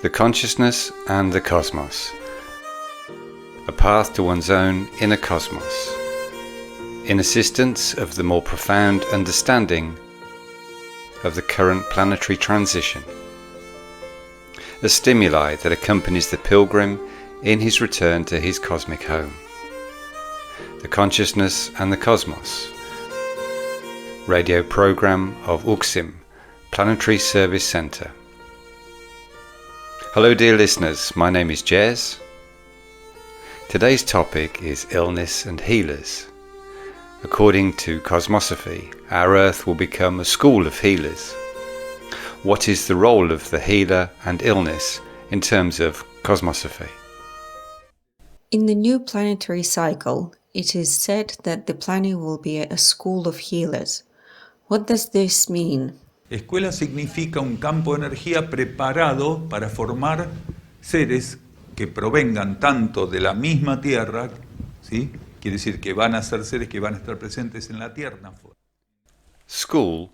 The consciousness and the cosmos. A path to one's own inner cosmos, in assistance of the more profound understanding of the current planetary transition, a stimuli that accompanies the pilgrim in his return to his cosmic home. The consciousness and the cosmos. Radio program of UXIM, Planetary Service Center. Hello dear listeners, my name is Jez. Today's topic is illness and healers. According to Cosmosophy, our Earth will become a school of healers. What is the role of the healer and illness in terms of Cosmosophy? In the new planetary cycle, it is said that the planet will be a school of healers. What does this mean? Escuela significa un campo de energía preparado para formar seres que provengan tanto de la misma Tierra, ¿sí? Quiere decir que van a ser seres que van a estar presentes en la Tierra. School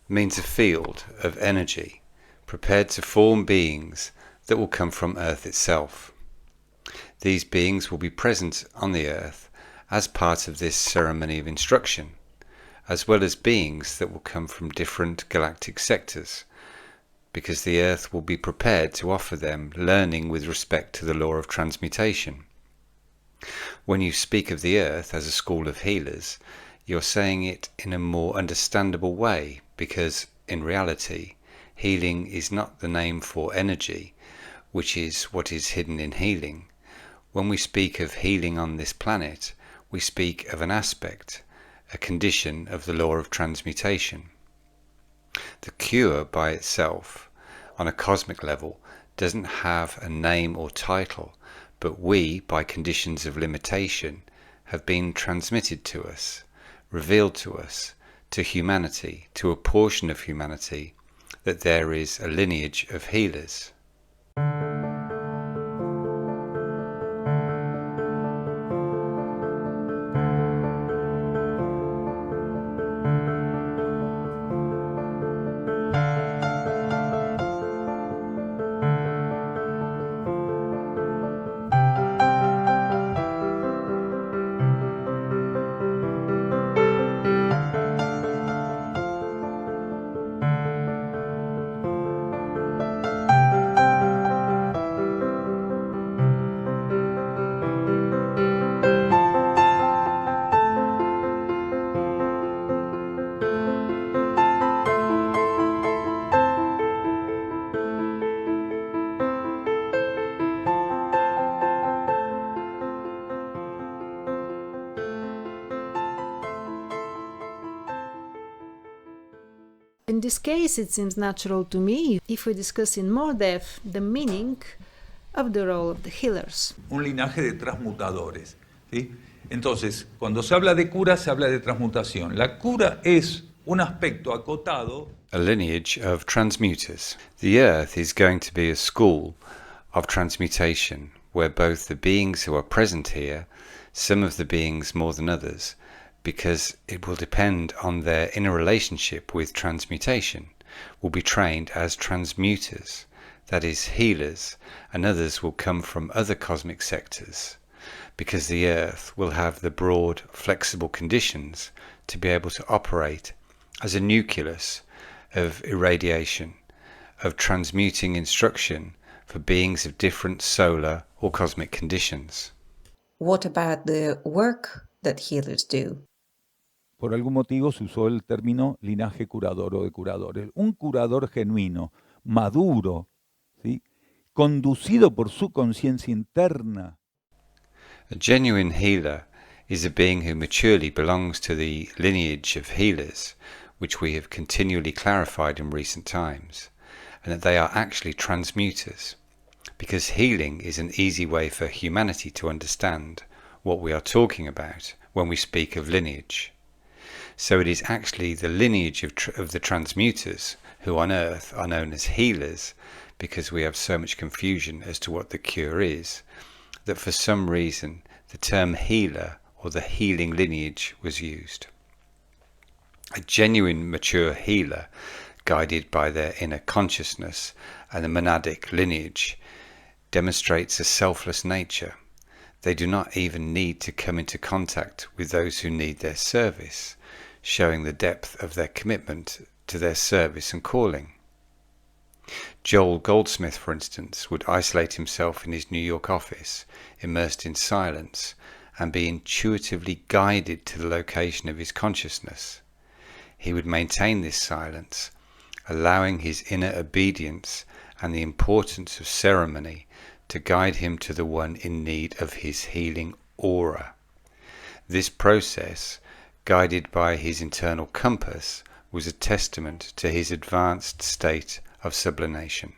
means a field of energy prepared to form beings that will come from Earth itself. These beings will be present on the Earth as part of this ceremony of instruction, as well as beings that will come from different galactic sectors, because the Earth will be prepared to offer them learning with respect to the law of transmutation. When you speak of the Earth as a school of healers, you're saying it in a more understandable way, because in reality, healing is not the name for energy, which is what is hidden in healing. When we speak of healing on this planet, we speak of an aspect, a condition of the law of transmutation. The cure by itself, on a cosmic level, doesn't have a name or title, but we, by conditions of limitation, have been transmitted to us, revealed to us, to humanity, to a portion of humanity, that there is a lineage of healers. In this case, it seems natural to me if we discuss in more depth the meaning of the role of the healers. Un linaje de transmutadores, ¿sí? Entonces, cuando se habla de cura, se habla de transmutación. La cura es un aspecto acotado. A lineage of transmuters. The Earth is going to be a school of transmutation, where both the beings who are present here, some of the beings more than others, because it will depend on their inner relationship with transmutation, will be trained as transmuters, that is, healers, and others will come from other cosmic sectors, because the Earth will have the broad, flexible conditions to be able to operate as a nucleus of irradiation, of transmuting instruction for beings of different solar or cosmic conditions. What about the work that healers do? Por algún motivo se usó el término linaje curador o de curadores. Un curador genuino, maduro, ¿sí? Conducido por su conciencia interna. A genuine healer is a being who maturely belongs to the lineage of healers, which we have continually clarified in recent times, and that they are actually transmuters, because healing is an easy way for humanity to understand what we are talking about when we speak of lineage. So it is actually the lineage of the transmuters who on Earth are known as healers, because we have so much confusion as to what the cure is, that for some reason the term healer or the healing lineage was used. A genuine mature healer, guided by their inner consciousness and the monadic lineage demonstrates a selfless nature. They do not even need to come into contact with those who need their service, showing the depth of their commitment to their service and calling. Joel Goldsmith, for instance, would isolate himself in his New York office, immersed in silence, and be intuitively guided to the location of his consciousness. He would maintain this silence, allowing his inner obedience and the importance of ceremony to guide him to the one in need of his healing aura. This process, guided by his internal compass, was a testament to his advanced state of sublimation.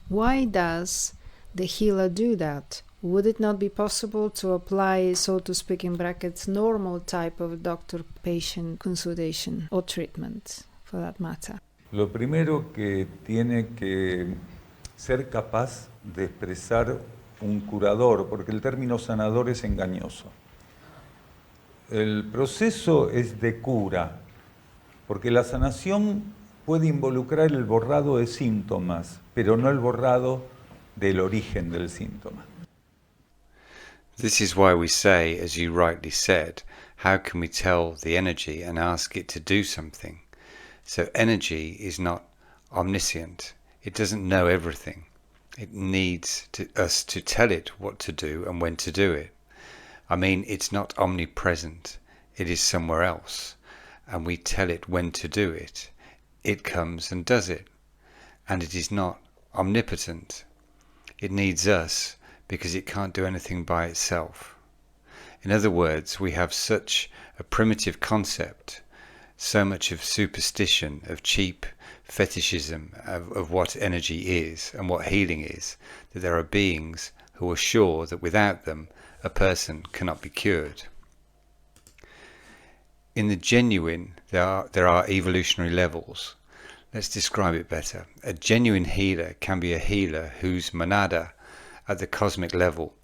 Why does the healer do that? Would it not be possible to apply, so to speak, in brackets, normal type of doctor-patient consultation or treatment, for that matter? Lo primero que tiene que ser capaz de expresar un curador, porque el término sanador es engañoso. El proceso es de cura, porque la sanación puede involucrar el borrado de síntomas, pero no el borrado del origen del síntoma. This is why we say, as you rightly said, how can we tell the energy and ask it to do something? So energy is not omniscient. It doesn't know everything. It needs us to tell it what to do and when to do it. I mean, it's not omnipresent. It is somewhere else. And we tell it when to do it. It comes and does it. And it is not omnipotent. It needs us because it can't do anything by itself. In other words, we have such a primitive concept, so much of superstition, of cheap fetishism of what energy is and what healing is, that there are beings who are sure that without them a person cannot be cured. In the genuine, there are evolutionary levels. Let's describe it better. A genuine healer can be a healer whose monada at the cosmic level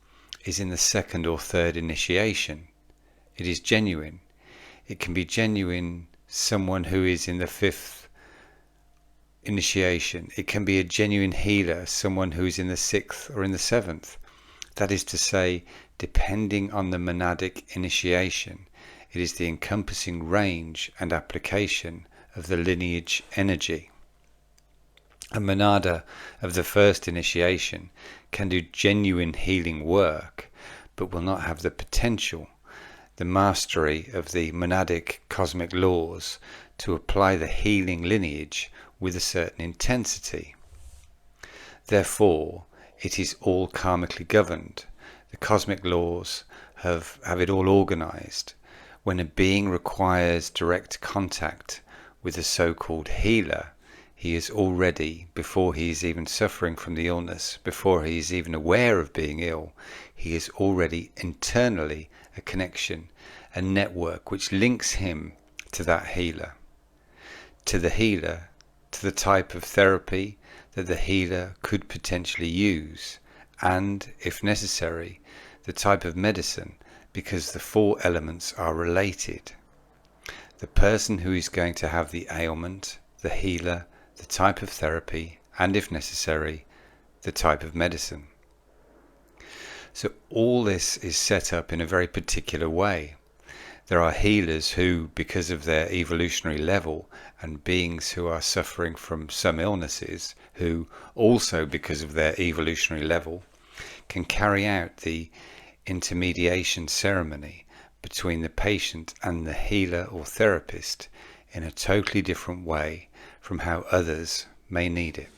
is in the second or third initiation. It is genuine. It can be genuine someone who is in the fifth initiation. It can be a genuine healer, someone who is in the sixth or in the seventh. That is to say, depending on the monadic initiation, it is the encompassing range and application of the lineage energy. A monada of the first initiation can do genuine healing work, but will not have the potential, the mastery of the monadic cosmic laws to apply the healing lineage with a certain intensity. Therefore, it is all karmically governed. The cosmic laws have it all organized. When a being requires direct contact with a so-called healer, he is already, before he is even suffering from the illness, before he is even aware of being ill, he is already internally a connection, a network which links him to that healer, to the type of therapy that the healer could potentially use, and, if necessary, the type of medicine, because the four elements are related. The person who is going to have the ailment, the healer, the type of therapy, and if necessary, the type of medicine. So all this is set up in a very particular way. There are healers who, because of their evolutionary level, and beings who are suffering from some illnesses, who also, because of their evolutionary level, can carry out the intermediation ceremony between the patient and the healer or therapist in a totally different way from how others may need it.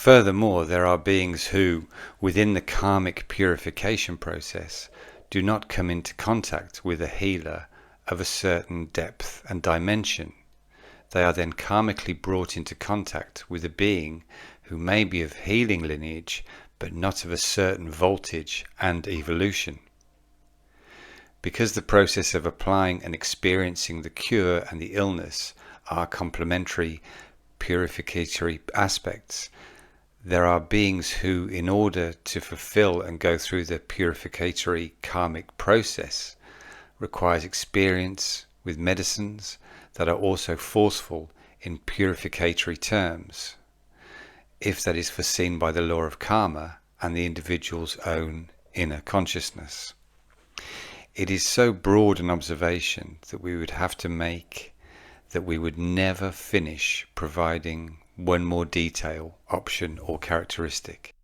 Furthermore, there are beings who, within the karmic purification process, do not come into contact with a healer of a certain depth and dimension. They are then karmically brought into contact with a being who may be of healing lineage, but not of a certain voltage and evolution. Because the process of applying and experiencing the cure and the illness are complementary purificatory aspects, there are beings who, in order to fulfill and go through the purificatory karmic process, requires experience with medicines that are also forceful in purificatory terms, if that is foreseen by the law of karma and the individual's own inner consciousness. It is so broad an observation that we would have to make that we would never finish providing one more detail, option or characteristic.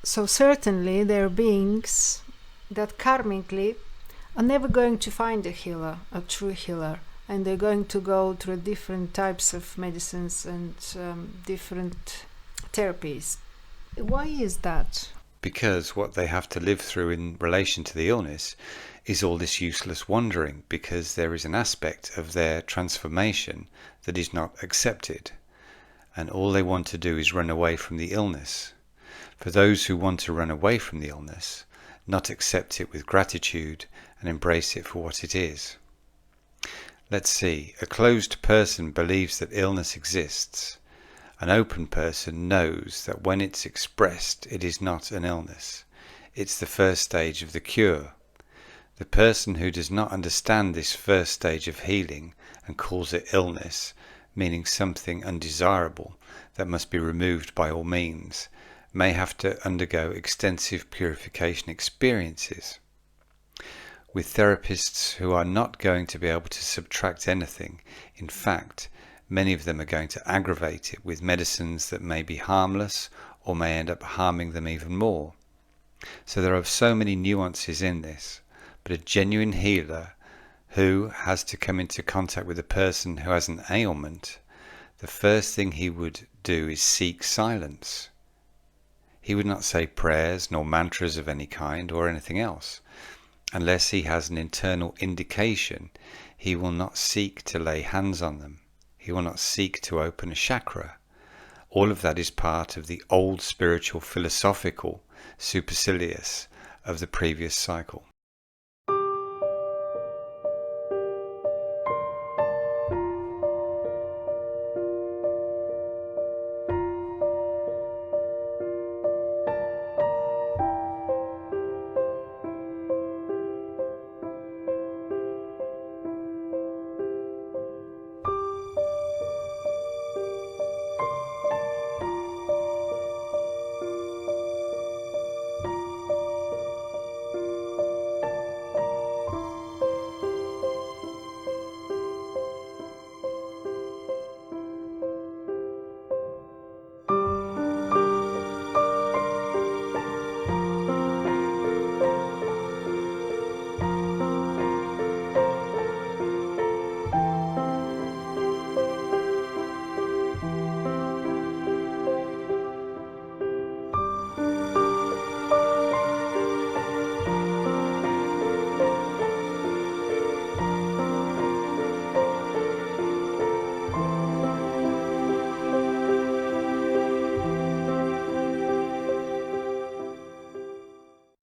So certainly there are beings that karmically are never going to find a healer, a true healer, and they're going to go through different types of medicines and different therapies. Why is that? Because what they have to live through in relation to the illness is all this useless wandering, because there is an aspect of their transformation that is not accepted, and all they want to do is run away from the illness. For those who want to run away from the illness, not accept it with gratitude and embrace it for what it is. Let's see, a closed person believes that illness exists. An open person knows that when it's expressed, it is not an illness. It's the first stage of the cure. The person who does not understand this first stage of healing and calls it illness, meaning something undesirable that must be removed by all means, may have to undergo extensive purification experiences. With therapists who are not going to be able to subtract anything, in fact, many of them are going to aggravate it with medicines that may be harmless or may end up harming them even more. So there are so many nuances in this, but a genuine healer who has to come into contact with a person who has an ailment, the first thing he would do is seek silence. He would not say prayers nor mantras of any kind or anything else. Unless he has an internal indication, he will not seek to lay hands on them. He will not seek to open a chakra. All of that is part of the old spiritual philosophical supercilious of the previous cycle.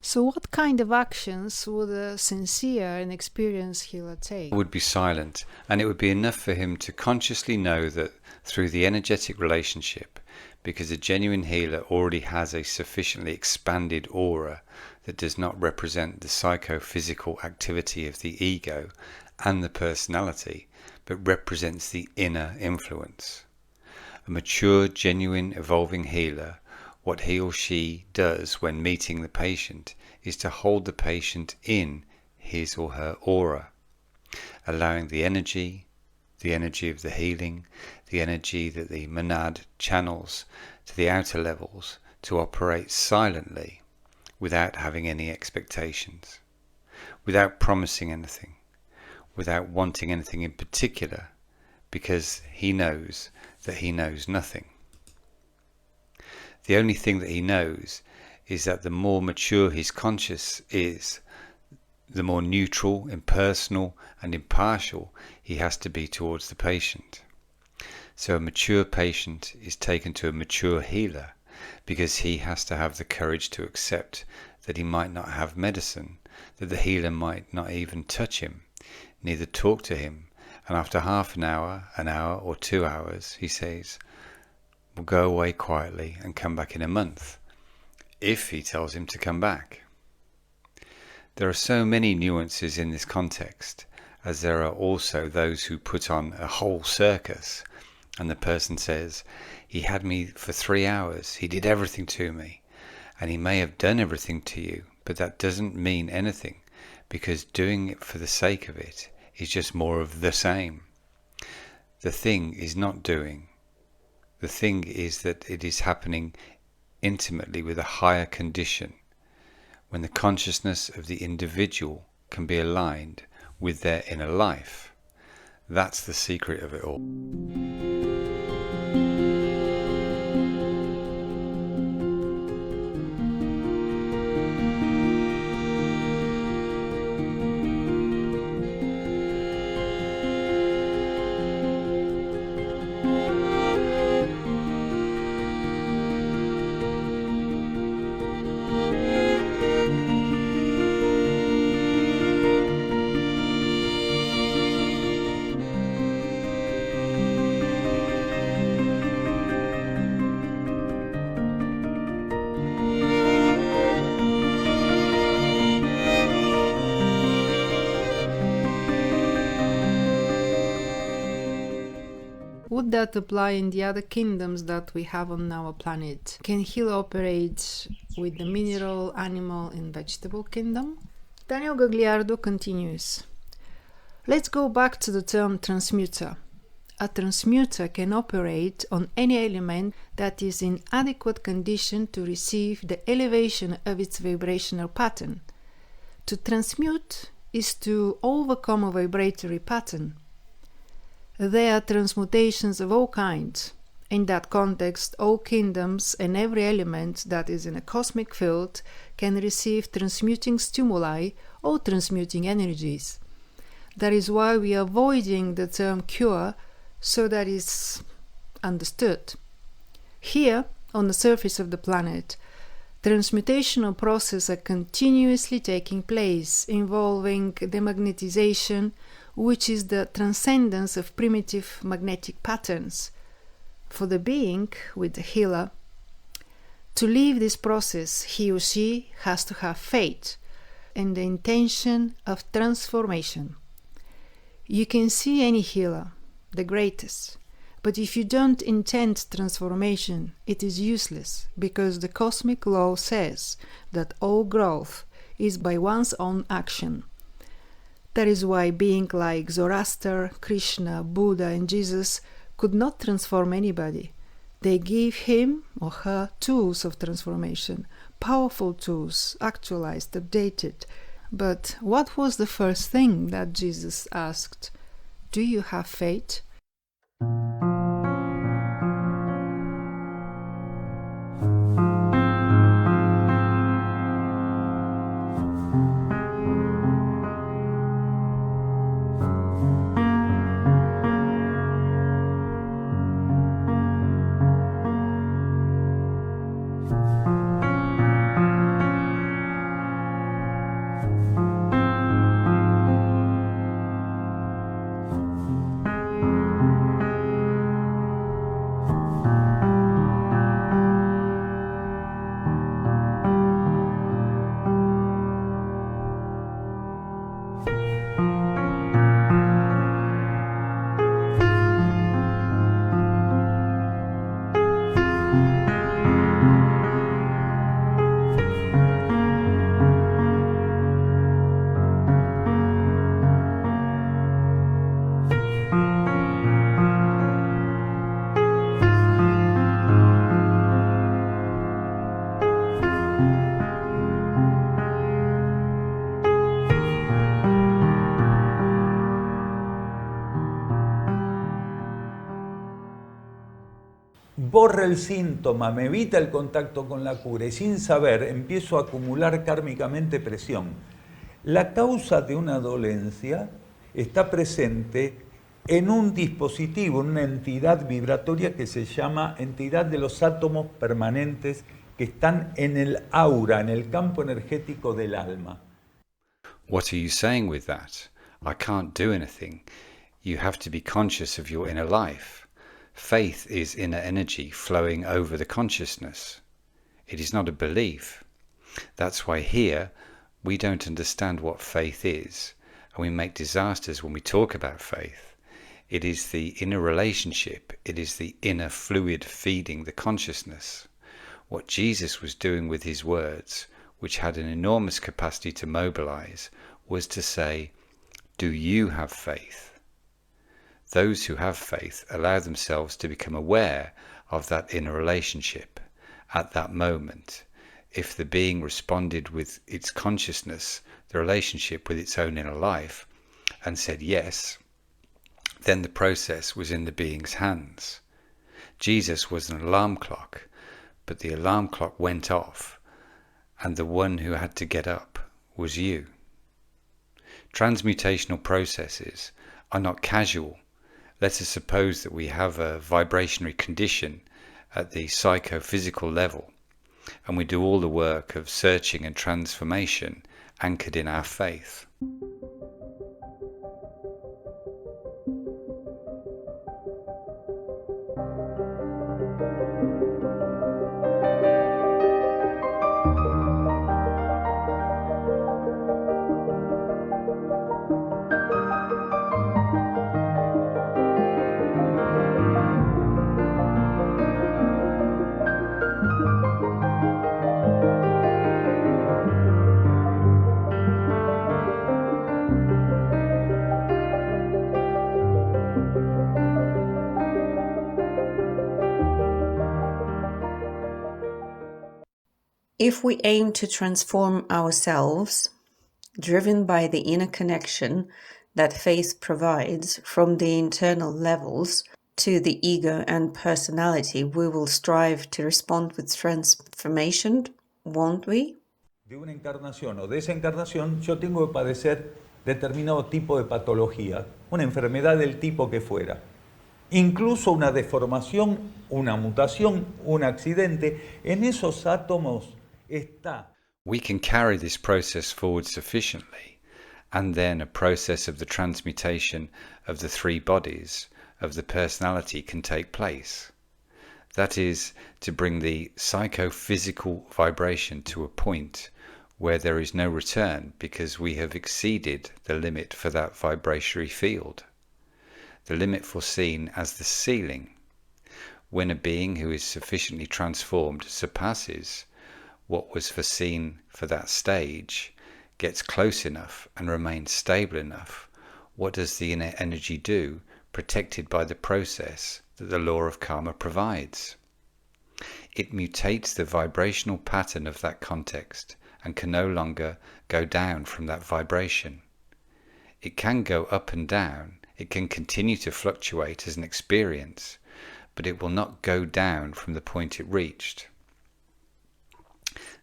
So what kind of actions would a sincere and experienced healer take? Would be silent, and it would be enough for him to consciously know that through the energetic relationship because a genuine healer already has a sufficiently expanded aura that does not represent the psychophysical activity of the ego and the personality, but represents the inner influence. A mature, genuine, evolving healer, what he or she does when meeting the patient is to hold the patient in his or her aura, allowing the energy of the healing, the energy that the monad channels to the outer levels, to operate silently, without having any expectations, without promising anything, without wanting anything in particular, because he knows that he knows nothing. The only thing that he knows is that the more mature his conscious is, the more neutral, impersonal and impartial he has to be towards the patient. So a mature patient is taken to a mature healer because he has to have the courage to accept that he might not have medicine, that the healer might not even touch him, neither talk to him, and after half an hour or 2 hours, he says, "We'll go away quietly and come back in a month," if he tells him to come back. There are so many nuances in this context, as there are also those who put on a whole circus, and the person says, "He had me for 3 hours, he did everything to me," and he may have done everything to you, but that doesn't mean anything, because doing it for the sake of it is just more of the same. The thing is not doing. The thing is that it is happening intimately with a higher condition, when the consciousness of the individual can be aligned with their inner life. That's the secret of it all. Would that apply in the other kingdoms that we have on our planet? Can healer operate with the mineral, animal and vegetable kingdom? Daniel Gagliardo continues. Let's go back to the term transmuter. A transmuter can operate on any element that is in adequate condition to receive the elevation of its vibrational pattern. To transmute is to overcome a vibratory pattern. There are transmutations of all kinds. In that context, all kingdoms and every element that is in a cosmic field can receive transmuting stimuli or transmuting energies. That is why we are avoiding the term cure, so that is understood. Here, on the surface of the planet, transmutational processes are continuously taking place, involving demagnetization, which is the transcendence of primitive magnetic patterns. For the being, with the healer, to leave this process, he or she has to have faith and the intention of transformation. You can see any healer, the greatest, but if you don't intend transformation, it is useless, because the cosmic law says that all growth is by one's own action. That is why beings like Zoroaster, Krishna, Buddha and Jesus could not transform anybody. They gave him or her tools of transformation, powerful tools, actualized, updated. But what was the first thing that Jesus asked? Do you have faith? borra el síntoma, me evita el contacto con la cura y sin saber empiezo a acumular kármicamente presión. La causa de una dolencia está presente en un dispositivo, en una entidad vibratoria que se llama entidad de los átomos permanentes que están en el aura, en el campo energético del alma. What are you saying with that? I can't do anything. You have to be conscious of your inner life. Faith is inner energy flowing over the consciousness. It is not a belief. That's why here we don't understand what faith is, and we make disasters when we talk about faith. It is the inner relationship. It is the inner fluid feeding the consciousness. What Jesus was doing with his words, which had an enormous capacity to mobilize, was to say, do you have faith? Those who have faith allow themselves to become aware of that inner relationship at that moment. If the being responded with its consciousness, the relationship with its own inner life, and said yes, then the process was in the being's hands. Jesus was an alarm clock, but the alarm clock went off, and the one who had to get up was you. Transmutational processes are not casual. Let us suppose that we have a vibrationary condition at the psychophysical level, and we do all the work of searching and transformation anchored in our faith. If we aim to transform ourselves, driven by the inner connection that faith provides from the internal levels to the ego and personality, we will strive to respond with transformation, won't we? De una encarnación o desencarnación, yo tengo que padecer determinado tipo de patología, una enfermedad del tipo que fuera. Incluso una deformación, una mutación, un accidente, en esos átomos está. We can carry this process forward sufficiently, and then a process of the transmutation of the three bodies of the personality can take place. That is, to bring the psychophysical vibration to a point where there is no return because we have exceeded the limit for that vibratory field. The limit foreseen as the ceiling. When a being who is sufficiently transformed surpasses what was foreseen for that stage, gets close enough and remains stable enough, what does the inner energy do, protected by the process that the law of karma provides? It mutates the vibrational pattern of that context and can no longer go down from that vibration. It can go up and down, it can continue to fluctuate as an experience, but it will not go down from the point it reached.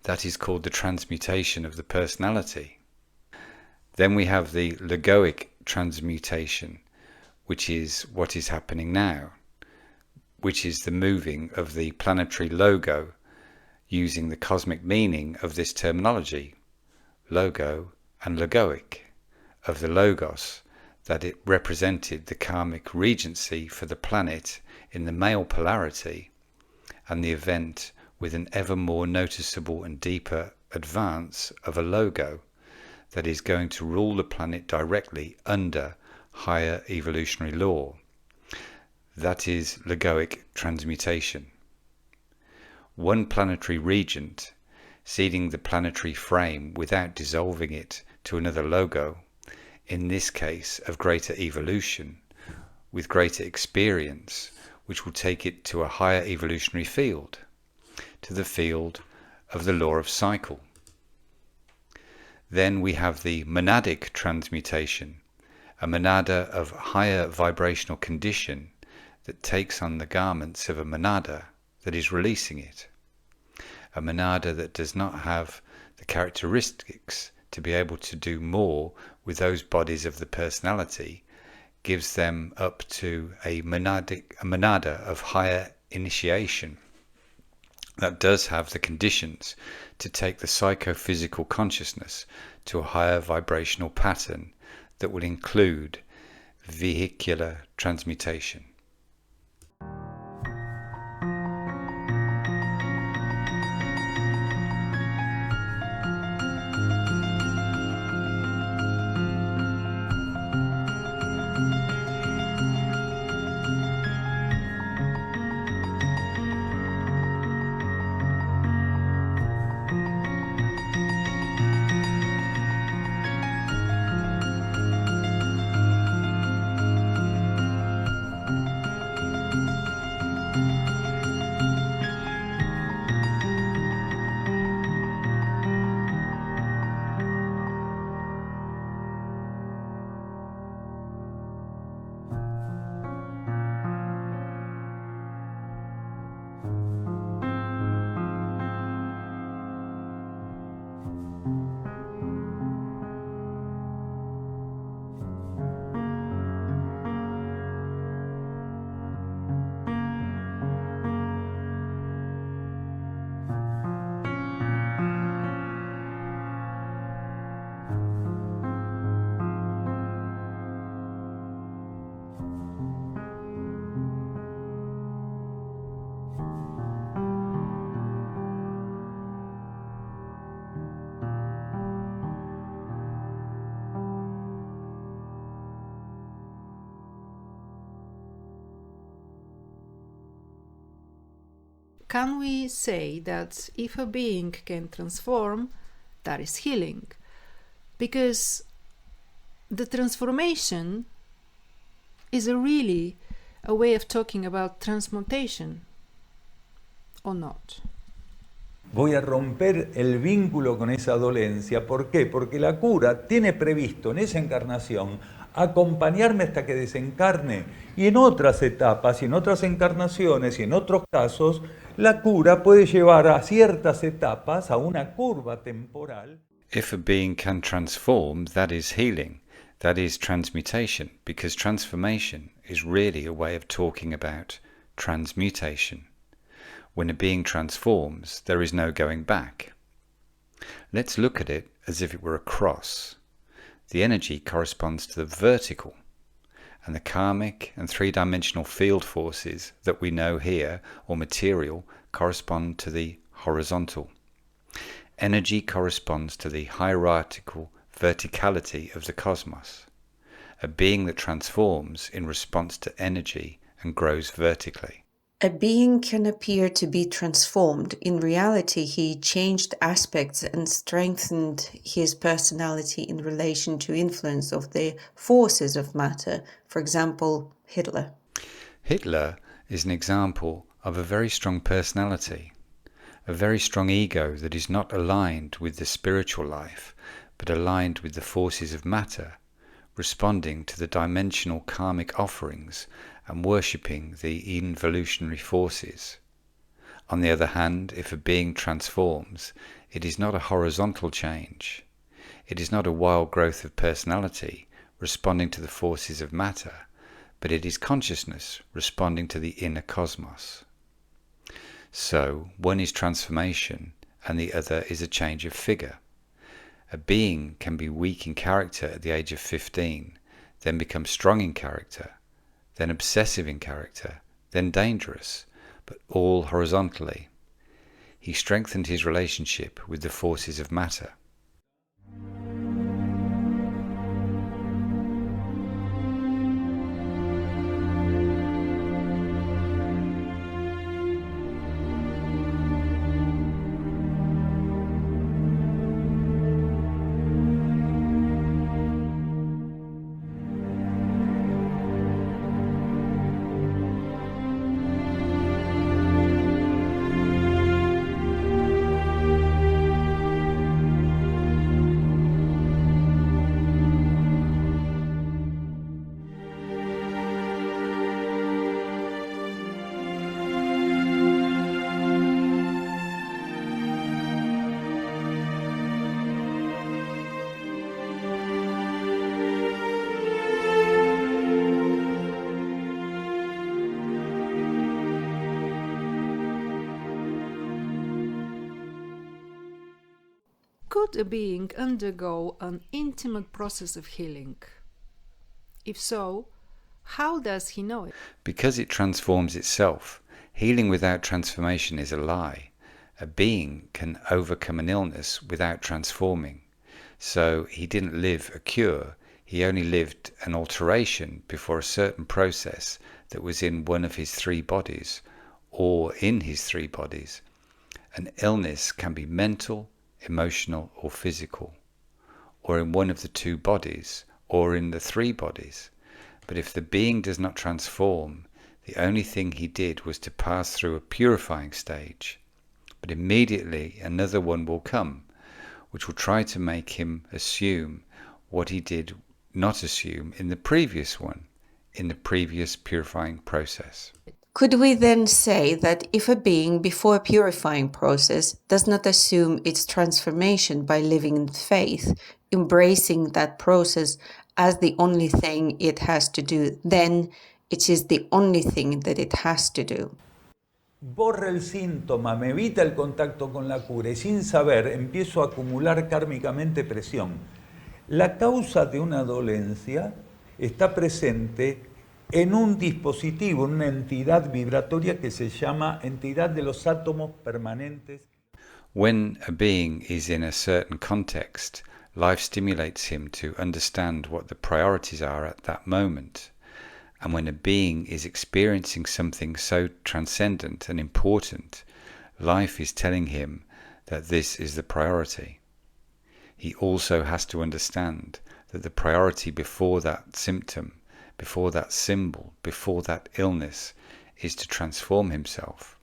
That is called the transmutation of the personality. Then we have the logoic transmutation, which is what is happening now, which is the moving of the planetary logo using the cosmic meaning of this terminology, logo and logoic, of the logos, that it represented the karmic regency for the planet in the male polarity, and the event with an ever more noticeable and deeper advance of a logo that is going to rule the planet directly under higher evolutionary law. That is logoic transmutation. One planetary regent, seeding the planetary frame without dissolving it to another logo, in this case of greater evolution, with greater experience, which will take it to a higher evolutionary field, to the field of the law of cycle. Then we have the monadic transmutation, a monada of higher vibrational condition that takes on the garments of a monada, that is releasing it. A monada that does not have the characteristics to be able to do more with those bodies of the personality gives them up to a monada of higher initiation that does have the conditions to take the psychophysical consciousness to a higher vibrational pattern that will include vehicular transmutation. Can we say that if a being can transform, that is healing? Because the transformation is really a way of talking about transmutation, or not? Voy a romper el vínculo con esa dolencia. ¿Por qué? Porque la cura tiene previsto en esa encarnación acompañarme hasta que desencarne. Y en otras etapas, y en otras encarnaciones, y en otros casos, la cura puede llevar a ciertas etapas a una curva temporal. If a being can transform, that is healing. That is transmutation, because transformation is really a way of talking about transmutation. When a being transforms, there is no going back. Let's look at it as if it were a cross. The energy corresponds to the vertical, and the karmic and three-dimensional field forces that we know here, or material, correspond to the horizontal. Energy corresponds to the hierarchical verticality of the cosmos. A being that transforms in response to energy and grows vertically. A being can appear to be transformed. In reality, he changed aspects and strengthened his personality in relation to influence of the forces of matter. For example, Hitler. Hitler is an example of a very strong personality, a very strong ego that is not aligned with the spiritual life, but aligned with the forces of matter, responding to the dimensional karmic offerings and worshipping the involutionary forces. On the other hand, if a being transforms, it is not a horizontal change. It is not a wild growth of personality responding to the forces of matter, but it is consciousness responding to the inner cosmos. So, one is transformation and the other is a change of figure. A being can be weak in character at the age of 15, then become strong in character, then obsessive in character, then dangerous, but all horizontally. He strengthened his relationship with the forces of matter. could a being undergo an intimate process of healing? If so, how does he know it? Because it transforms itself. Healing without transformation is a lie. A being can overcome an illness without transforming. So he didn't live a cure, he only lived an alteration before a certain process that was in one of his three bodies, or in his three bodies. An illness can be mental, emotional, or physical, or in one of the two bodies, or in the three bodies. But if the being does not transform, the only thing he did was to pass through a purifying stage. But immediately another one will come, which will try to make him assume what he did not assume in the previous one, in the previous purifying process. Could we then say that if a being before a purifying process does not assume its transformation by living in faith, embracing that process as the only thing it has to do, then it is the only thing that it has to do? Borra el síntoma, me evita el contacto con la cura y sin saber empiezo a acumular kármicamente presión. La causa de una dolencia está presente en un dispositivo, en una entidad vibratoria que se llama entidad de los átomos permanentes. When a being is in a certain context, life stimulates him to understand what the priorities are at that moment. And when a being is experiencing something so transcendent and important, life is telling him that this is the priority. He also has to understand that the priority before that symptom, before that symbol, before that illness, is to transform himself.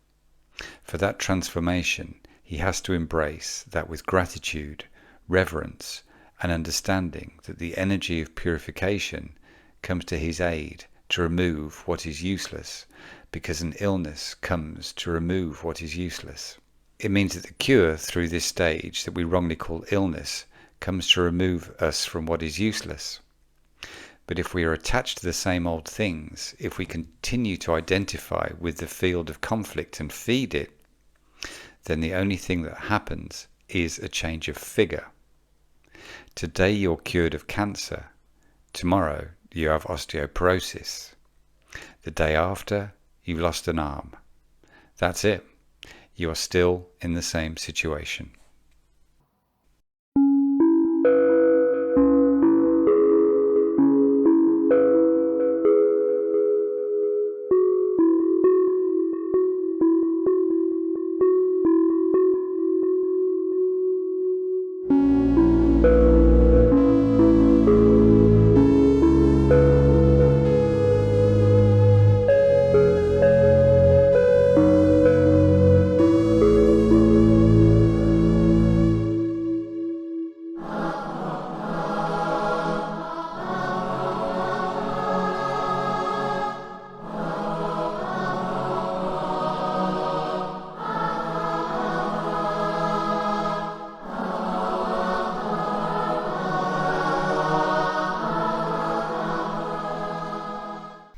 For that transformation, he has to embrace that with gratitude, reverence, and understanding that the energy of purification comes to his aid to remove what is useless, because an illness comes to remove what is useless. It means that the cure through this stage that we wrongly call illness comes to remove us from what is useless. But if we are attached to the same old things, if we continue to identify with the field of conflict and feed it, then the only thing that happens is a change of figure. Today you're cured of cancer. Tomorrow you have osteoporosis. The day after, you've lost an arm. That's it. You are still in the same situation.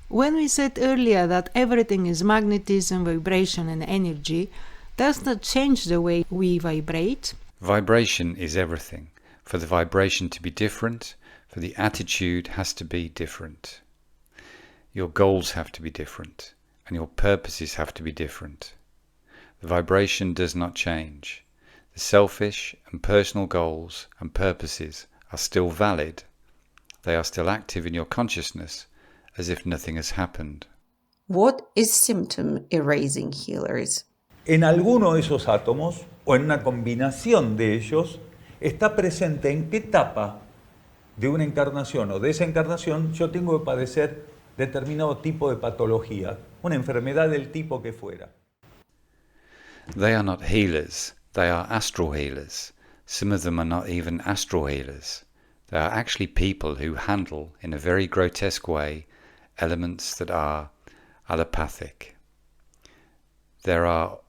When we said earlier that everything is magnetism, vibration and energy, does that change the way we vibrate? Vibration is everything. For the vibration to be different, for the attitude has to be different. Your goals have to be different, and your purposes have to be different. The vibration does not change. The selfish and personal goals and purposes are still valid. They are still active in your consciousness, as if nothing has happened. What is symptom-erasing healers? En alguno de esos átomos, o en una combinación de ellos, está presente en qué etapa de una encarnación o de esa encarnación yo tengo que padecer determinado tipo de patología, una enfermedad del tipo que fuera. They are not healers, they are astral healers. Some of them are not even astral healers. They are actually people who handle, in a very grotesque way, elements that are allopathic. There are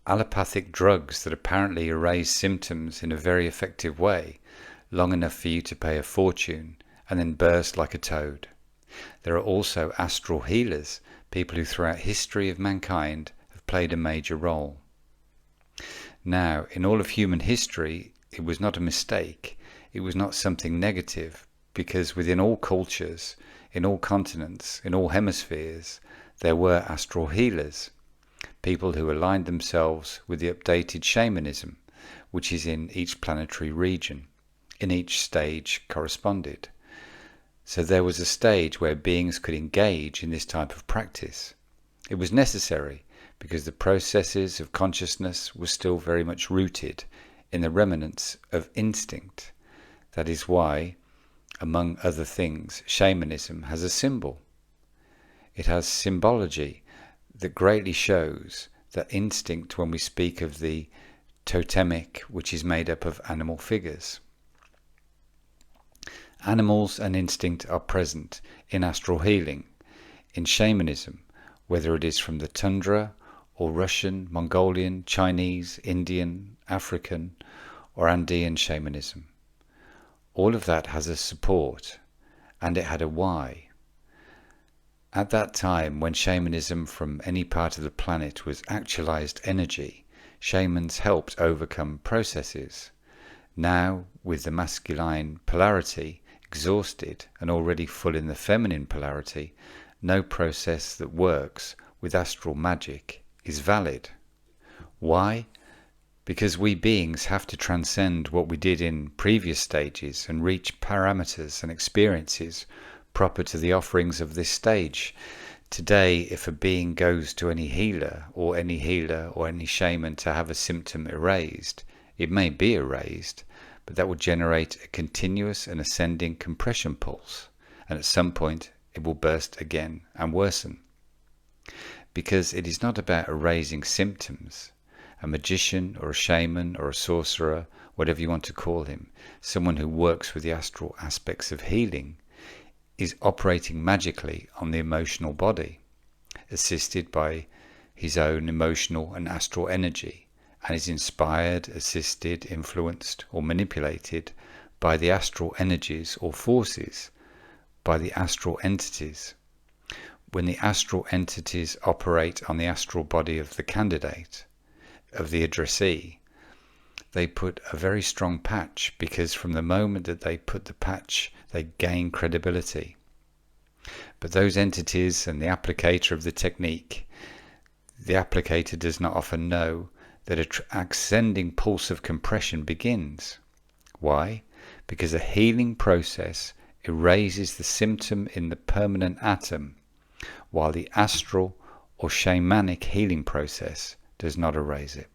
allopathic drugs that apparently erase symptoms in a very effective way, long enough for you to pay a fortune and then burst like a toad. There are also astral healers, people who throughout history of mankind have played a major role. Now, in all of human history, it was not a mistake. It was not something negative, because within all cultures, in all continents, in all hemispheres, there were astral healers, people who aligned themselves with the updated shamanism, which is in each planetary region, in each stage corresponded. So there was a stage where beings could engage in this type of practice. It was necessary because the processes of consciousness were still very much rooted in the remnants of instinct. That is why, among other things, shamanism has a symbol. It has symbology that greatly shows that instinct when we speak of the totemic, which is made up of animal figures. Animals and instinct are present in astral healing, in shamanism, whether it is from the tundra or Russian, Mongolian, Chinese, Indian, African or Andean shamanism. All of that has a support, and it had a why. At that time, when shamanism from any part of the planet was actualized energy, shamans helped overcome processes. Now, with the masculine polarity exhausted and already full in the feminine polarity, no process that works with astral magic is valid. Why? Because we beings have to transcend what we did in previous stages and reach parameters and experiences proper to the offerings of this stage. Today, if a being goes to any healer or any shaman to have a symptom erased, it may be erased, but that will generate a continuous and ascending compression pulse, and at some point it will burst again and worsen. Because it is not about erasing symptoms. A magician or a shaman or a sorcerer, whatever you want to call him, someone who works with the astral aspects of healing, is operating magically on the emotional body, assisted by his own emotional and astral energy, and is inspired, assisted, influenced or manipulated by the astral energies or forces, by the astral entities. When the astral entities operate on the astral body of the candidate, of the addressee, they put a very strong patch, because from the moment that they put the patch, they gain credibility. But those entities and the applicator of the technique, the applicator does not often know that an ascending pulse of compression begins. Why? Because a healing process erases the symptom in the permanent atom, while the astral or shamanic healing process does not erase it.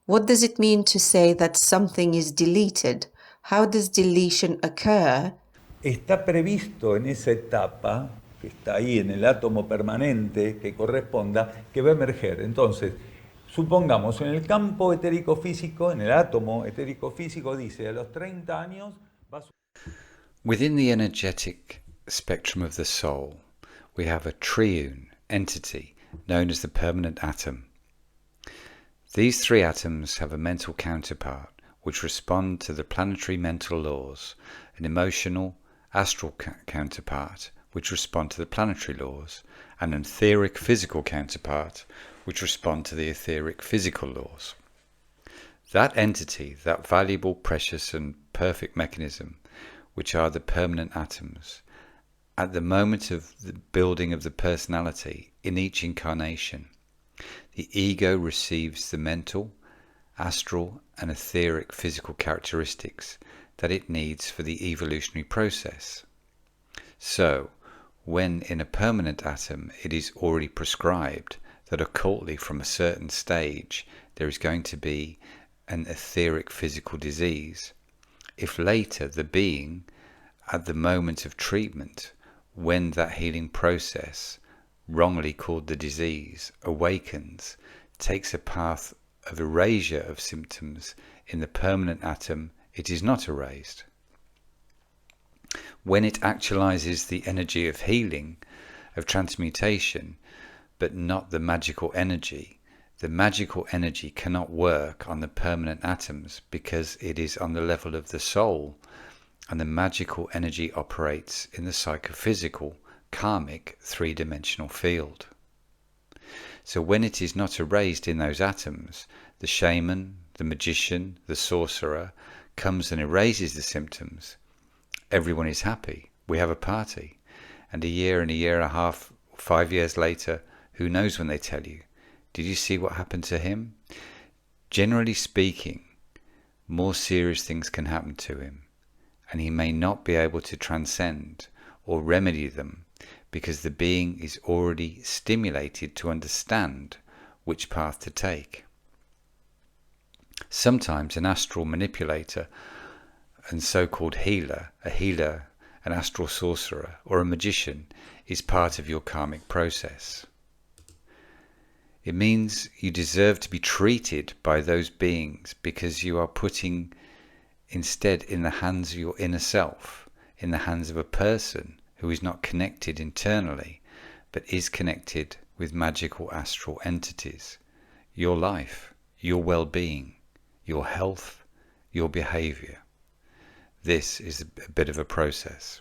What does it mean to say that something is deleted? How does deletion occur? Está previsto en esa etapa, que está ahí en el átomo permanente que corresponda, que va a emerger. Entonces, supongamos, en el campo etérico-físico, en el átomo etérico-físico, dice, a los 30 años va a... Within the energetic spectrum of the soul, we have a triune entity known as the permanent atom. These three atoms have a mental counterpart which respond to the planetary mental laws, an emotional, astral counterpart, which respond to the planetary laws, and an etheric physical counterpart, which respond to the etheric physical laws. That entity, that valuable, precious and perfect mechanism, which are the permanent atoms, at the moment of the building of the personality in each incarnation, the ego receives the mental, astral and etheric physical characteristics that it needs for the evolutionary process. So, when in a permanent atom it is already prescribed that occultly from a certain stage there is going to be an etheric physical disease, if later the being, at the moment of treatment, when that healing process, wrongly called the disease, awakens, takes a path of erasure of symptoms in the permanent atom, it is not erased. When it actualizes the energy of healing, of transmutation, but not the magical energy, the magical energy cannot work on the permanent atoms because it is on the level of the soul, and the magical energy operates in the psychophysical, karmic, three-dimensional field. So when it is not erased in those atoms, the shaman, the magician, the sorcerer comes and erases the symptoms. Everyone is happy. We have a party. And a year and a half, 5 years later, who knows when they tell you, did you see what happened to him? Generally speaking, more serious things can happen to him, and he may not be able to transcend or remedy them because the being is already stimulated to understand which path to take. Sometimes an astral manipulator and so-called healer, an astral sorcerer, or a magician is part of your karmic process. It means you deserve to be treated by those beings because you are putting instead in the hands of your inner self, in the hands of a person who is not connected internally, but is connected with magical astral entities, your life, your well-being, your health, your behavior. This is a bit of a process.